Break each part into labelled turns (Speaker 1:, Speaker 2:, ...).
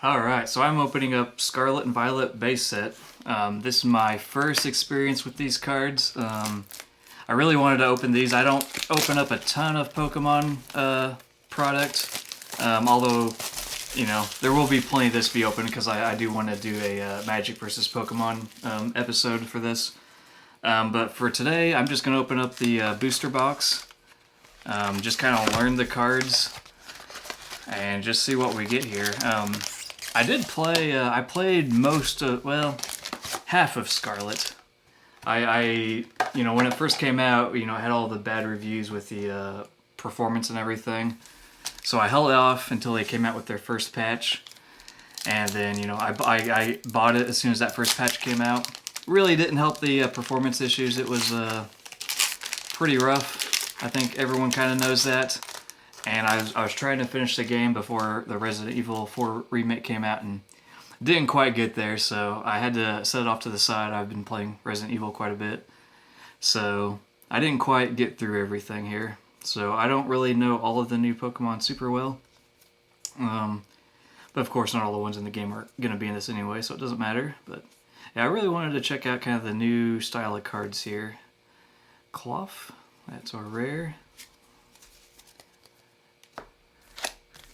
Speaker 1: Alright, so I'm opening up Scarlet and Violet base set. This is my first experience with these cards. I really wanted to open these. I don't open up a ton of Pokemon product, although, you know, there will be plenty of this be open because I do want to do a Magic versus Pokemon episode for this. But for today, I'm just going to open up the booster box, just kind of learn the cards, and just see what we get here. I did play, I played most of, well, half of Scarlet. You know, when it first came out, you know, I had all the bad reviews with the performance and everything. So I held off until they came out with their first patch. And then, you know, I bought it as soon as that first patch came out. Really didn't help the performance issues. It was pretty rough. I think everyone kind of knows that. And I was trying to finish the game before the Resident Evil 4 remake came out and didn't quite get there, so I had to set it off to the side. I've been playing Resident Evil quite a bit, so I didn't quite get through everything here. So I don't really know all of the new Pokemon super well. But of course not all the ones in the game are going to be in this anyway, so it doesn't matter. But yeah, I really wanted to check out kind of the new style of cards here. Cloth, that's our rare.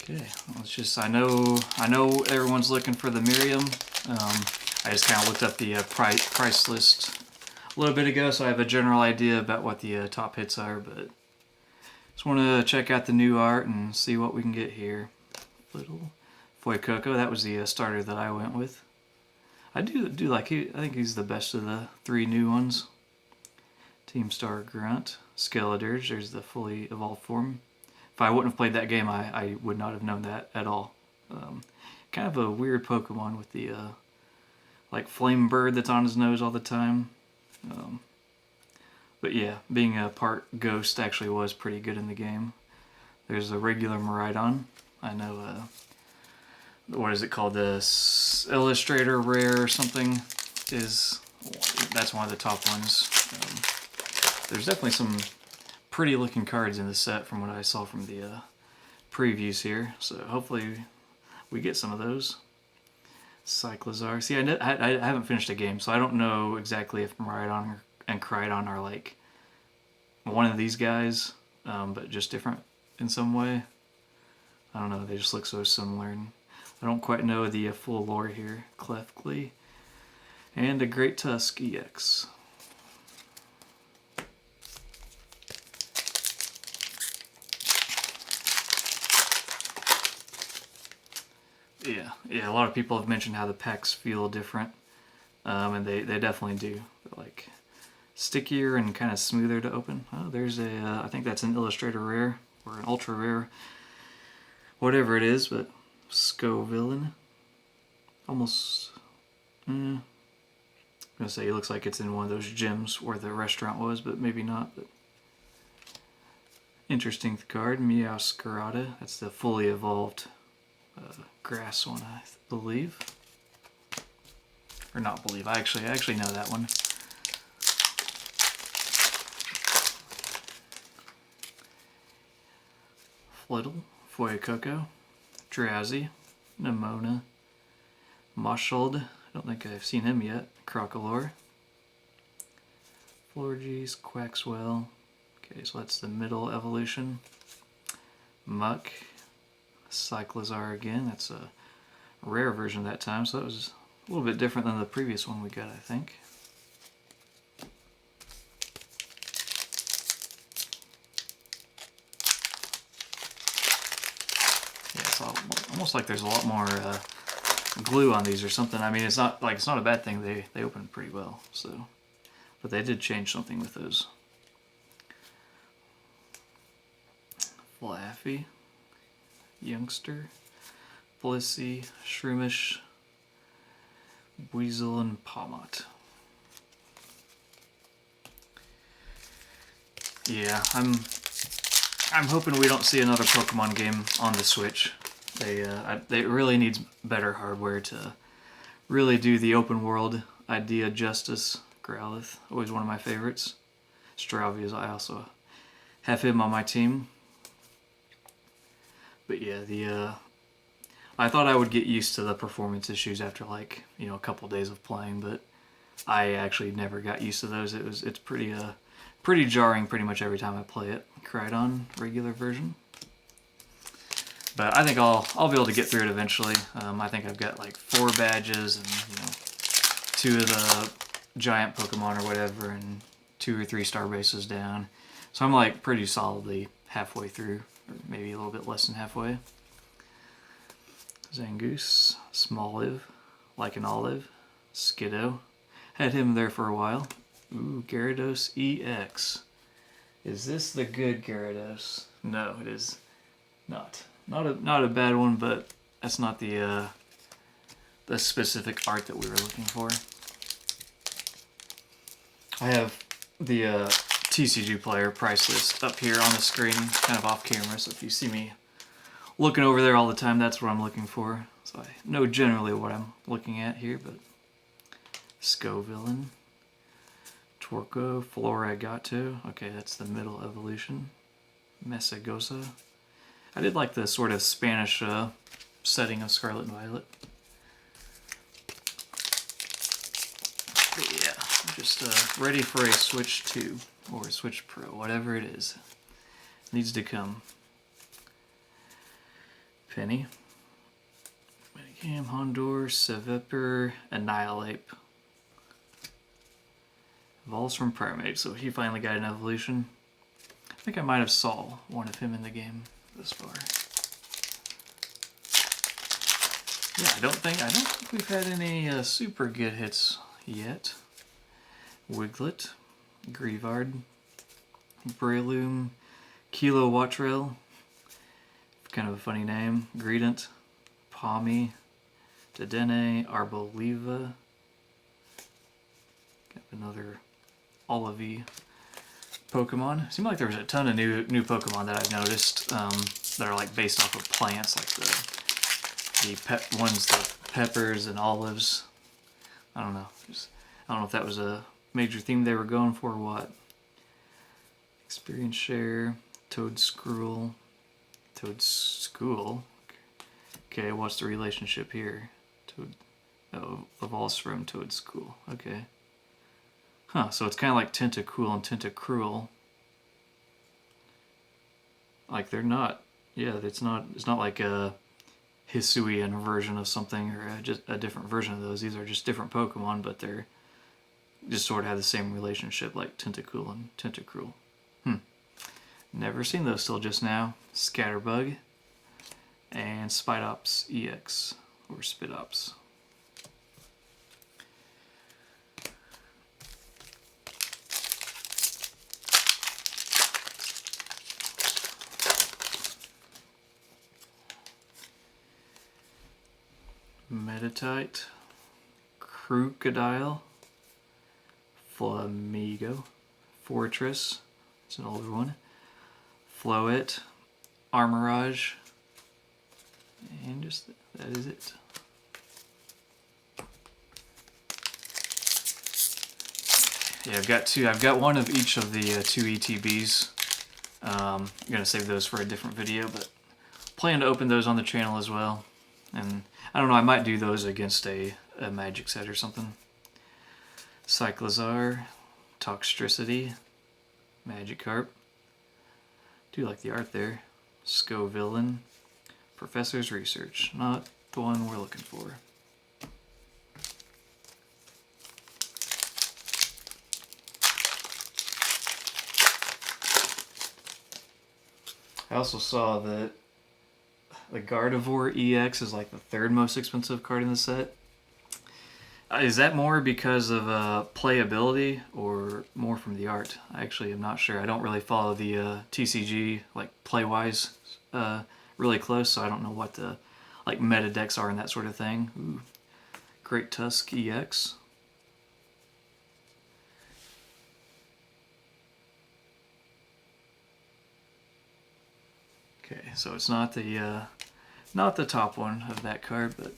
Speaker 1: Okay, let's just, I know everyone's looking for the Miriam. I just kind of looked up the price list a little bit ago, so I have a general idea about what the top hits are, but just want to check out the new art and see what we can get here. Little Fuecoco, that was the starter that I went with. I do like, I think he's the best of the three new ones. Team Star Grunt, Skeledirge, there's the fully evolved form. If I wouldn't have played that game, I would not have known that at all. Kind of a weird Pokemon with the like flame bird that's on his nose all the time. But yeah, being a part ghost actually was pretty good in the game. There's a regular Miraidon. I know, what is it called? The Illustrator Rare or something that's one of the top ones. There's definitely some pretty looking cards in the set from what I saw from the previews here, so hopefully we get some of those. Cyclizar. See, I haven't finished the game, so I don't know exactly if Miraidon and Crydon are like one of these guys, but just different in some way. I don't know, they just look so similar, and I don't quite know the full lore here. Clefcly and a Great Tusk EX. Yeah, a lot of people have mentioned how the packs feel different, and they definitely do. They're like stickier and kind of smoother to open. Oh, there's I think that's an Illustrator Rare, or an Ultra Rare, whatever it is, but Scovillain. Almost, I'm gonna say it looks like it's in one of those gyms where the restaurant was, but maybe not. But interesting card, Meowscarada. That's the fully evolved grass one, I believe. Or not believe, I actually know that one. Flittle, Fuecoco, Drowsy, Nemona, Moshold, I don't think I've seen him yet, Crocolore, Florges, Quaxwell, okay, so that's the middle evolution, Muck, Cyclizar again, that's a rare version that time, so that was a little bit different than the previous one we got, I think. Yeah, it's almost like there's a lot more glue on these or something. I mean, it's not a bad thing. They open pretty well, so, but they did change something with those. Flaffy, Youngster, Blissey, Shroomish, Weasel, and Palmot. Yeah, I'm hoping we don't see another Pokemon game on the Switch. They really needs better hardware to really do the open world idea justice. Growlithe, always one of my favorites. Stravias, I also have him on my team. But yeah, I thought I would get used to the performance issues after like, you know, a couple days of playing, but I actually never got used to those. It's pretty jarring pretty much every time I play it. Cried on regular version. But I think I'll be able to get through it eventually. I think I've got like 4 badges and, you know, 2 of the giant Pokemon or whatever, and 2 or 3 star bases down. So I'm like pretty solidly halfway through, or maybe a little bit less than halfway. Zangoose, Smoliv, Like an Olive, Skiddo. Had him there for a while. Ooh, Gyarados EX. Is this the good Gyarados? No, it is not. Not a bad one, but that's not the specific art that we were looking for. I have the TCG player price list up here on the screen, kind of off camera, so if you see me looking over there all the time, that's what I'm looking for. So I know generally what I'm looking at here, but Scovillain, Torco, Floragato, okay, that's the middle evolution, Mesagosa. I did like the sort of Spanish setting of Scarlet and Violet. But yeah, I'm just ready for a Switch 2, or a Switch Pro, whatever it is. It needs to come. Penny, Medicam, Houndour, Seviper, Annihilate. Evolves from Primate, so he finally got an evolution. I think I might have saw one of him in the game this far. Yeah, I don't think we've had any super good hits yet. Wiglet, Greavard, Breloom, Kilo Wattrell, kind of a funny name, Greedent, Palmy, Dedenne, Arboliva, got another Olivey Pokemon. Seemed like there was a ton of new Pokemon that I've noticed that are like based off of plants, like the ones, the peppers and olives. I don't know. I don't know if that was a major theme they were going for or what. Experience Share, Toedscruel. Toedscool? Okay, what's the relationship here? Evolves from Toedscool. Okay. Huh, so it's kind of like Tentacool and Tentacruel. Like they're not, yeah, it's not like a Hisuian version of something, or just a different version of those. These are just different Pokemon, but they're just sort of have the same relationship, like Tentacool and Tentacruel. Never seen those till just now. Scatterbug and Spidops EX, or Spidops. Meditite, Crocodile, Flamigo, Fortress, it's an older one, Floette, Armorage, and just that is it. Yeah, I've got one of each of the 2 ETBs. I'm gonna save those for a different video, but plan to open those on the channel as well. And I don't know, I might do those against a magic set or something. Cyclizar, Toxtricity, Magikarp. Do like the art there. Scovillain, Professor's Research. Not the one we're looking for. I also saw that the Gardevoir EX is like the 3rd most expensive card in the set. Is that more because of playability or more from the art? I actually am not sure. I don't really follow the TCG like play-wise really close, so I don't know what the like meta decks are and that sort of thing. Ooh. Great Tusk EX. Okay, so it's not the top one of that card, but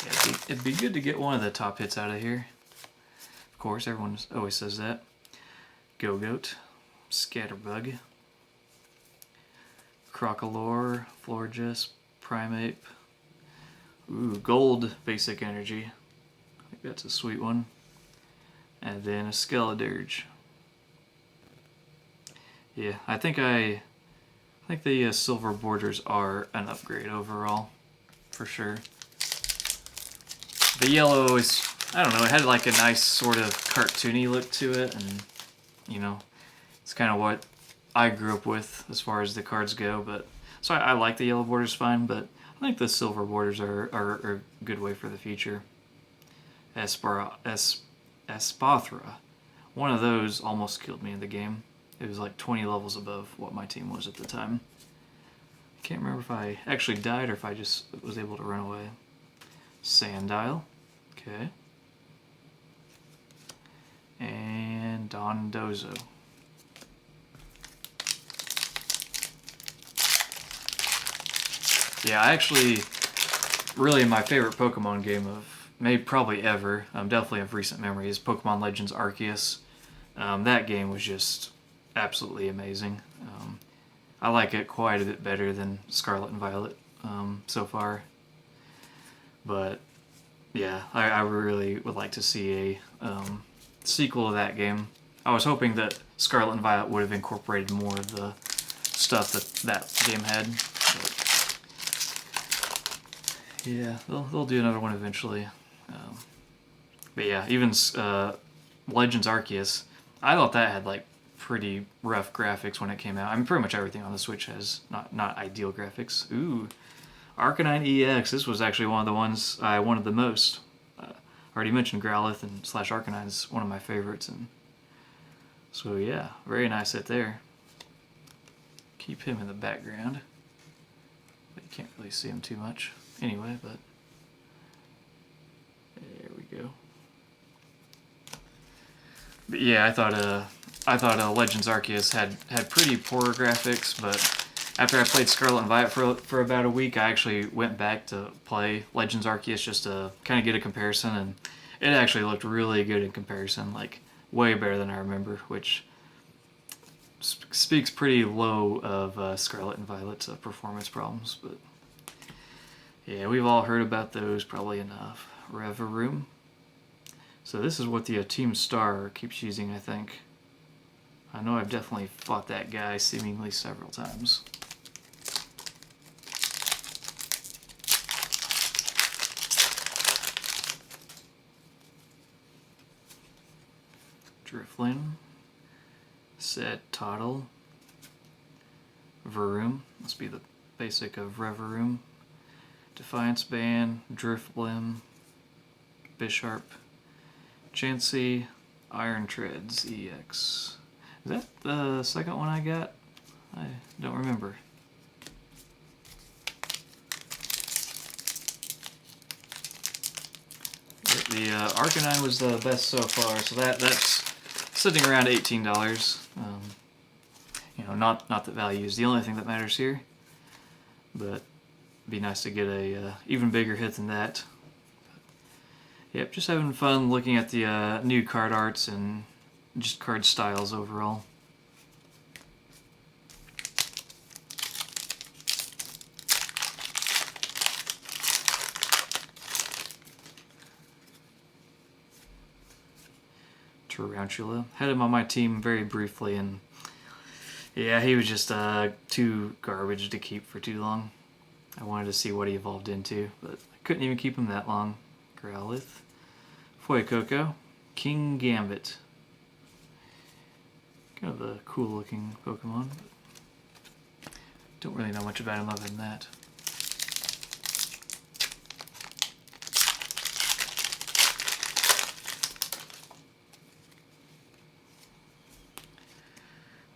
Speaker 1: yeah, it'd be good to get one of the top hits out of here. Of course, everyone always says that. Go-Goat, Scatterbug, Crocolore, Florges, Primeape. Ooh, gold basic energy. I think that's a sweet one. And then a Skeledirge. Yeah, I think the silver borders are an upgrade overall, for sure. The yellow is, I don't know, it had like a nice sort of cartoony look to it, and you know, it's kind of what I grew up with as far as the cards go. But so I like the yellow borders fine, but I think the silver borders are a good way for the future. Espathra. One of those almost killed me in the game. It was like 20 levels above what my team was at the time. I can't remember if I actually died or if I just was able to run away. Sandile. Okay. And Dondozo. Yeah, I actually, really my favorite Pokemon game of probably ever, definitely of recent memory, is Pokemon Legends Arceus. That game was just absolutely amazing. I like it quite a bit better than Scarlet and Violet so far. But yeah, I really would like to see a sequel to that game. I was hoping that Scarlet and Violet would have incorporated more of the stuff that game had. But yeah, they'll do another one eventually. But yeah, even Legends Arceus, I thought that had like pretty rough graphics when it came out. I mean, pretty much everything on the Switch has not ideal graphics. Ooh, Arcanine EX. This was actually one of the ones I wanted the most. I already mentioned Growlithe and slash Arcanine is one of my favorites, and so yeah, very nice hit there. Keep him in the background, but you can't really see him too much anyway. But there we go. But yeah, I thought Legends Arceus had pretty poor graphics, but after I played Scarlet and Violet for about a week, I actually went back to play Legends Arceus just to kind of get a comparison, and it actually looked really good in comparison, like way better than I remember, which speaks pretty low of Scarlet and Violet's performance problems. But yeah, we've all heard about those probably enough. Reverum. So this is what the Team Star keeps using, I think. I know I've definitely fought that guy seemingly several times. Driflin, Toddle, Varoom, must be the basic of Reverum, Defiance Band, Drifblim, Bisharp, Chansey, Iron Treads EX. Is that the second one I got? I don't remember. The Arcanine was the best so far, so that's sitting around $18. You know, not that value is the only thing that matters here, but it'd be nice to get a even bigger hit than that. Yep, just having fun looking at the new card arts and just card styles overall. Tarantula. Had him on my team very briefly, and yeah, he was just too garbage to keep for too long. I wanted to see what he evolved into, but I couldn't even keep him that long. Growlithe, Fuecoco, King Gambit. Kind of a cool looking Pokemon, but don't really know much about him other than that.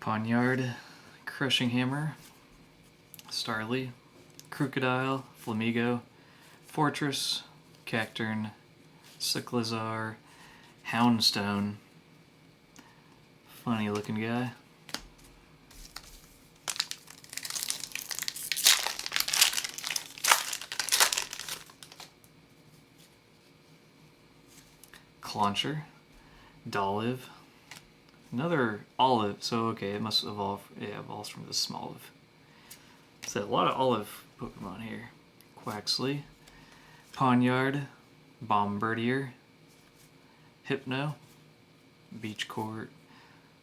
Speaker 1: Poniard, Crushing Hammer, Starly, Crocodile, Flamigo, Fortress, Cacturn, Cyclizar, Houndstone. Funny looking guy. Clauncher, Dolive, another Olive, so okay, it must evolve, yeah, it evolves from the Smoliv. So a lot of olive Pokemon here. Quaxley, Pawniard, Bombirdier, Hypno, Beach Court,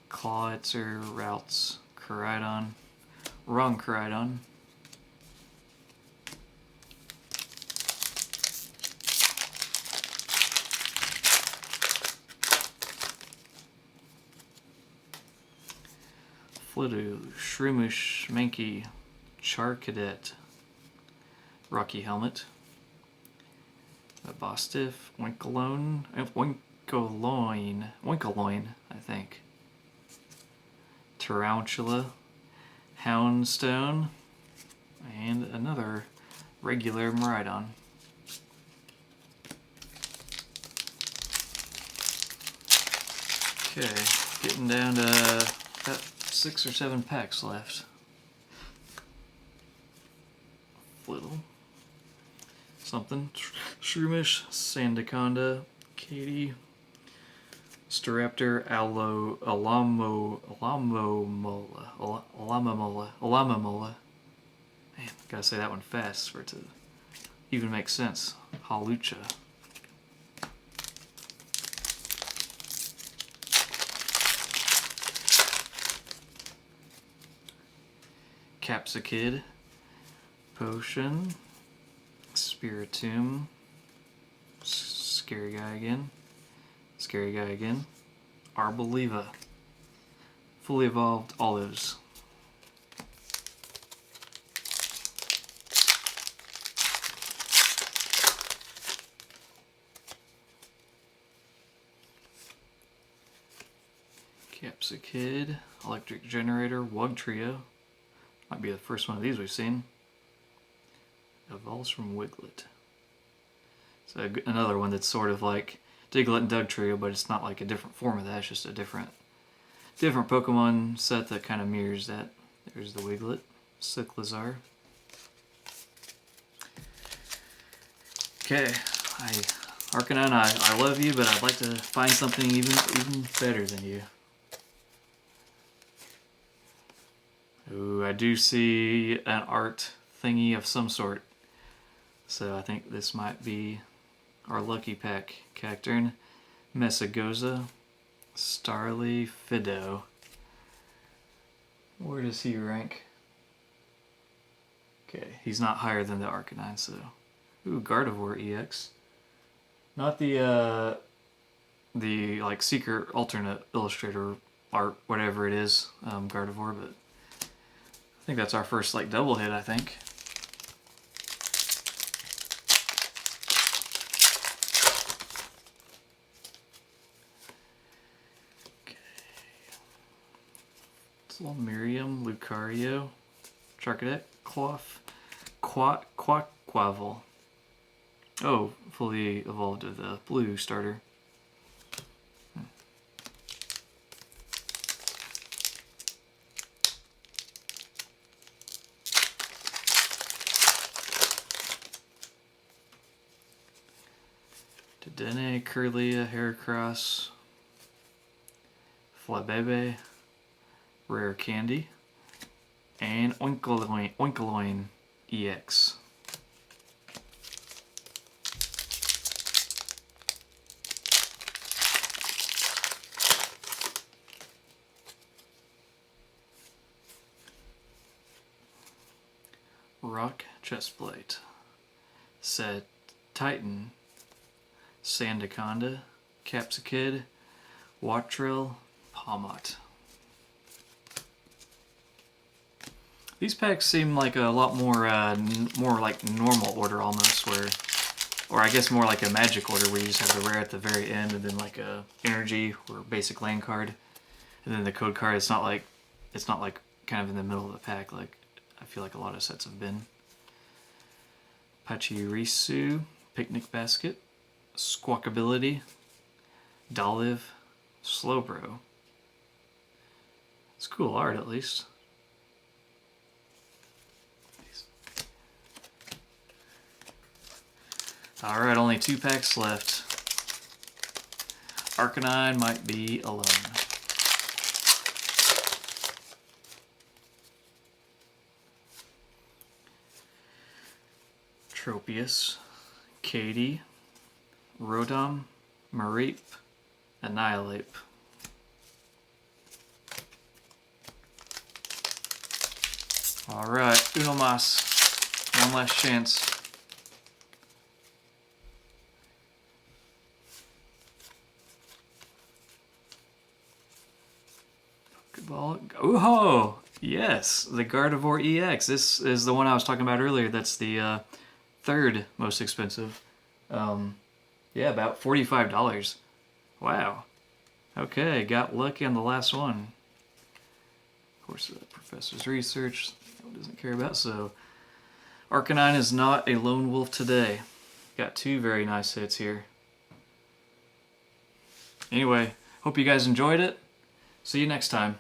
Speaker 1: Clawitzer, Routes, Koraidon, wrong Koraidon, Flitto, Shroomish, Mankey, Charcadet, Rocky Helmet, Bostiff, Winkaloin, I think, Tarantula, Houndstone, and another regular Miraidon. Okay, getting down to about 6 or 7 packs left. Little something. Shroomish, Sandaconda, Katie, Staraptor, Alamamola. Man, gotta say that one fast for it to even make sense. Halucha. Capsakid, Potion, Spiritomb, Scary Guy again, Arboliva, Fully Evolved Olives. Capsakid, Electric Generator, Wugtrio. Might be the first one of these we've seen. Evolves from Wiglet. So another one that's sort of like Diglett and Dugtrio, but it's not like a different form of that. It's just a different Pokemon set that kind of mirrors that. There's the Wiglet, Cyclizar. Okay, Arcanine, I love you, but I'd like to find something even better than you. Ooh, I do see an art thingy of some sort. So I think this might be our lucky pack. Cacturne, Messagoza, Starly, Fido. Where does he rank? Okay, he's not higher than the Arcanine, so... Ooh, Gardevoir EX. Not the like secret alternate illustrator art, whatever it is, Gardevoir, but I think that's our first like double hit, I think. Okay. It's a little Miriam, Lucario, Charcadet, Cloth, Quavel. Oh, fully evolved to the blue starter. Dedenne, Curlia, Heracross, Flabebe, Rare Candy, and Oinkoloin EX. Rock Chestplate, Set Titan, Sandaconda, Capsakid, Watril, Palmot. These packs seem like a lot more like normal order almost, or I guess more like a magic order where you just have the rare at the very end and then like a energy or basic land card, and then the code card. It's not like kind of in the middle of the pack like I feel like a lot of sets have been. Pachirisu, Picnic Basket, Squawkability, Dolive, Slowbro. It's cool art at least. Alright, only 2 packs left. Arcanine might be alone. Tropius, Katie, Rodom, Mareep, Annihilate. Alright, uno mas. One last chance. Pokeball. Oh! Yes! The Gardevoir EX. This is the one I was talking about earlier. That's the third most expensive. Yeah, about $45. Wow. Okay, got lucky on the last one. Of course, the professor's research doesn't care about, so Arcanine is not a lone wolf today. Got two very nice hits here. Anyway, hope you guys enjoyed it. See you next time.